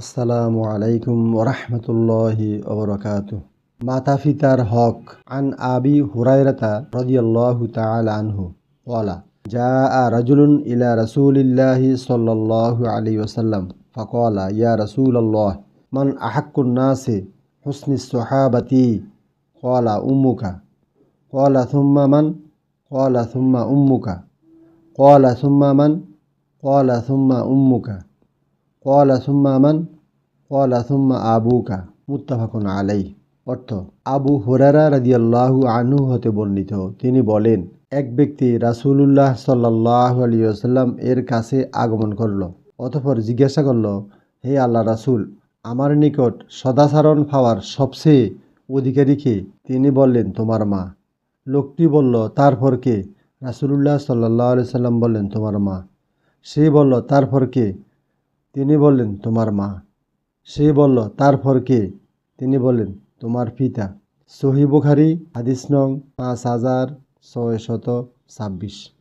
আসসালামু আলাইকুম ওরহমতুল্লাহি ওবরাকাতুহ। মাতা পিতার হক। আন আবি হুরায়রাতা রাদিয়াল্লাহু তাআলা আনহু ক্বালা জাআ রাজুলুন ইলা রাসূলিল্লাহি সাল্লাল্লাহু আলাইহি ওয়াসাল্লাম ফাকালা ইয়া রাসূলাল্লাহ মান আহাক্কুন নাসি হুসনিস সাহাবাতি ক্বালা উম্মুকা ক্বালা থুম্মা মান ক্বালা থুম্মা উম্মুকা ক্বালা থুম্মা মান ক্বালা থুম্মা উম্মুকা ক্বালা সুম্মা মান ক্বালা সুম্মা আবুকা। মুত্তাফাকুন আলাইহ। অর্থ, আবু হুরায়রা রাদিয়াল্লাহু আনহু হতে বর্ণিত, তিনি বলেন, এক ব্যক্তি রাসূলুল্লাহ সাল্লাল্লাহু আলাইহি ওয়াসাল্লাম এর কাছে আগমন করল। অতঃপর জিজ্ঞাসা করল, হে আল্লাহ রাসূল, আমার নিকট সদাচরণ পাওয়ার সবচেয়ে অধিকারী কে? তিনি বললেন, তোমার মা। লোকটি বলল, তারপর কে? রাসূলুল্লাহ সাল্লাল্লাহু আলাইহি ওয়াসাল্লাম বললেন, তোমার মা। সে বলল, তারপর কে? তিনি বললেন, তোমার মা। সে বলল, তারপর কে? তিনি বললেন, তোমার পিতা। সহিহ বুখারী, হাদিস নং 5626।